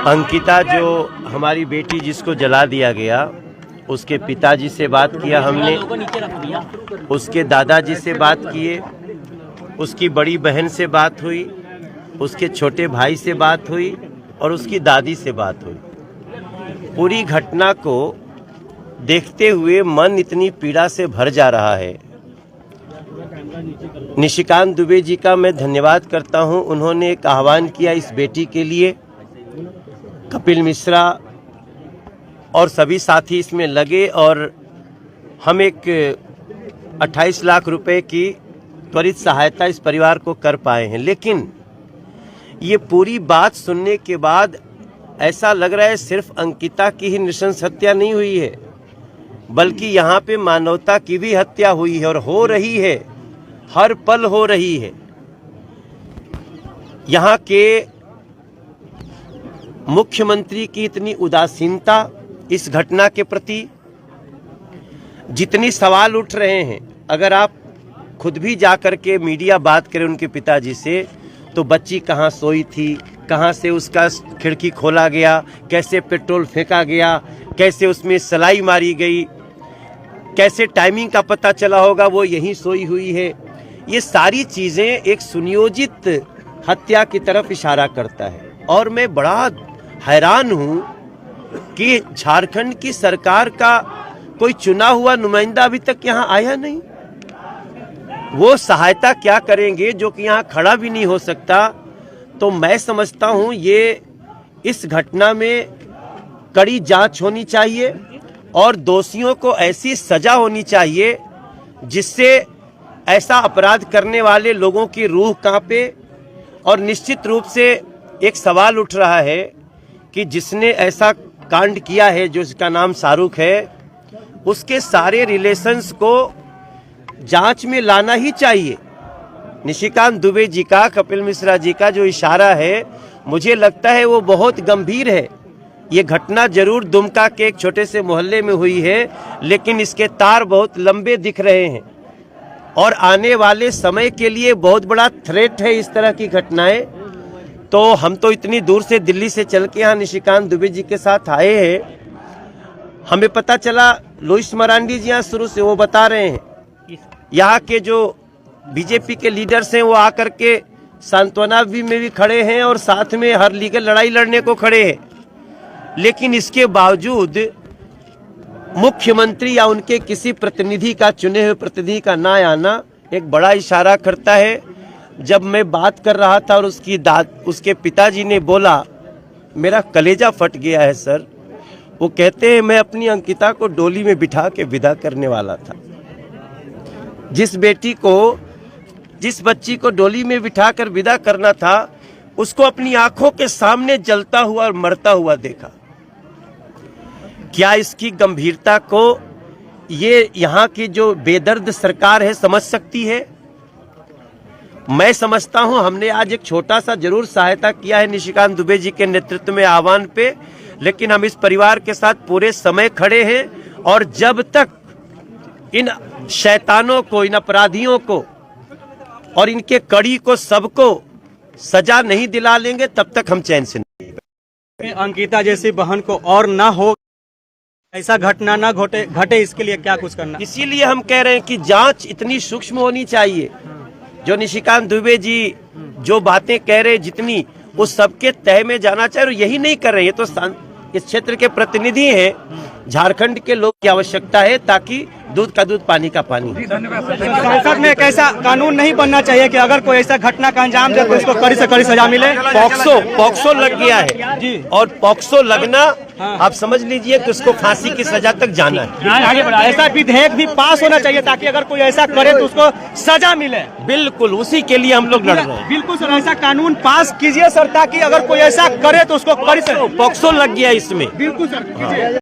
अंकिता जो हमारी बेटी जिसको जला दिया गया, उसके पिताजी से बात किया हमने, उसके दादाजी से बात किए, उसकी बड़ी बहन से बात हुई, उसके छोटे भाई से बात हुई और उसकी दादी से बात हुई। पूरी घटना को देखते हुए मन इतनी पीड़ा से भर जा रहा है। निशिकांत दुबे जी का मैं धन्यवाद करता हूं। उन्होंने एक आह्वान किया इस बेटी के लिए। कपिल मिश्रा और सभी साथी इसमें लगे और हम एक 28 लाख रुपए की त्वरित सहायता इस परिवार को कर पाए हैं। लेकिन ये पूरी बात सुनने के बाद ऐसा लग रहा है सिर्फ अंकिता की ही नृशंस हत्या नहीं हुई है, बल्कि यहाँ पे मानवता की भी हत्या हुई है और हो रही है, हर पल हो रही है। यहाँ के मुख्यमंत्री की इतनी उदासीनता इस घटना के प्रति, जितनी सवाल उठ रहे हैं, अगर आप खुद भी जाकर के मीडिया बात करें उनके पिताजी से, तो बच्ची कहाँ सोई थी, कहाँ से उसका खिड़की खोला गया, कैसे पेट्रोल फेंका गया, कैसे उसमें सलाई मारी गई, कैसे टाइमिंग का पता चला होगा वो यहीं सोई हुई है। ये सारी चीजें एक सुनियोजित हत्या की तरफ इशारा करता है। और मैं बड़ा हैरान हूं कि झारखंड की सरकार का कोई चुना हुआ नुमाइंदा अभी तक यहां आया नहीं। वो सहायता क्या करेंगे जो कि यहां खड़ा भी नहीं हो सकता। तो मैं समझता हूं ये इस घटना में कड़ी जांच होनी चाहिए और दोषियों को ऐसी सजा होनी चाहिए जिससे ऐसा अपराध करने वाले लोगों की रूह कांपे। और निश्चित रूप से एक सवाल उठ रहा है कि जिसने ऐसा कांड किया है, जो इसका नाम शाहरुख है, उसके सारे रिलेशंस को जांच में लाना ही चाहिए। निशिकांत दुबे जी का, कपिल मिश्रा जी का जो इशारा है, मुझे लगता है वो बहुत गंभीर है। ये घटना जरूर दुमका के एक छोटे से मोहल्ले में हुई है, लेकिन इसके तार बहुत लंबे दिख रहे हैं और आने वाले समय के लिए बहुत बड़ा थ्रेट है इस तरह की घटनाएं। तो हम तो इतनी दूर से दिल्ली से चल के यहाँ निशिकांत दुबे जी के साथ आए हैं। हमें पता चला, लुइस मरांडी जी यहाँ शुरू से वो बता रहे हैं, यहाँ के जो बीजेपी के लीडर्स हैं वो आकर के सांत्वना भी में भी खड़े हैं और साथ में हर लीगल लड़ाई लड़ने को खड़े हैं। लेकिन इसके बावजूद मुख्यमंत्री या उनके किसी प्रतिनिधि का, चुने हुए प्रतिनिधि का ना आना एक बड़ा इशारा करता है। जब मैं बात कर रहा था और उसके पिताजी ने बोला, मेरा कलेजा फट गया है सर। वो कहते हैं मैं अपनी अंकिता को डोली में बिठा के विदा करने वाला था। जिस बच्ची को डोली में बिठा कर विदा करना था, उसको अपनी आंखों के सामने जलता हुआ और मरता हुआ देखा। क्या इसकी गंभीरता को ये यहाँ की जो बेदर्द सरकार है समझ सकती है? मैं समझता हूं हमने आज एक छोटा सा जरूर सहायता किया है निशिकांत दुबे जी के नेतृत्व में आह्वान पे, लेकिन हम इस परिवार के साथ पूरे समय खड़े हैं। और जब तक इन शैतानों को, इन अपराधियों को और इनके कड़ी को, सबको सजा नहीं दिला लेंगे, तब तक हम चैन से नहीं। अंकिता जैसी बहन को और ना हो, ऐसा घटना ना घटे, इसके लिए क्या कुछ करना? इसीलिए हम कह रहे हैं कि जांच इतनी सूक्ष्म होनी चाहिए। जो निशिकांत दुबे जी जो बातें कह रहे, जितनी, उस सबके तह में जाना चाहिए। और यही नहीं कर रहे, ये तो इस क्षेत्र के प्रतिनिधि हैं, झारखंड के लोग की आवश्यकता है ताकि दूध का दूध, पानी का पानी। संसद में एक ऐसा कानून नहीं बनना चाहिए कि अगर कोई ऐसा घटना का अंजाम दे तो उसको कड़ी से कड़ी सजा मिले? पॉक्सो लग गया है जी, और पॉक्सो लगना, आप समझ लीजिए कि उसको फांसी की सजा तक जाना है। ऐसा विधेयक भी पास होना चाहिए ताकि अगर कोई ऐसा करे तो उसको सजा मिले। बिल्कुल, उसी के लिए हम लोग लड़ रहे हैं। बिल्कुल सर, ऐसा कानून पास कीजिए सर, ताकि अगर कोई ऐसा करे तो उसको कड़ी से। पॉक्सो लग गया इसमें। बिल्कुल सर।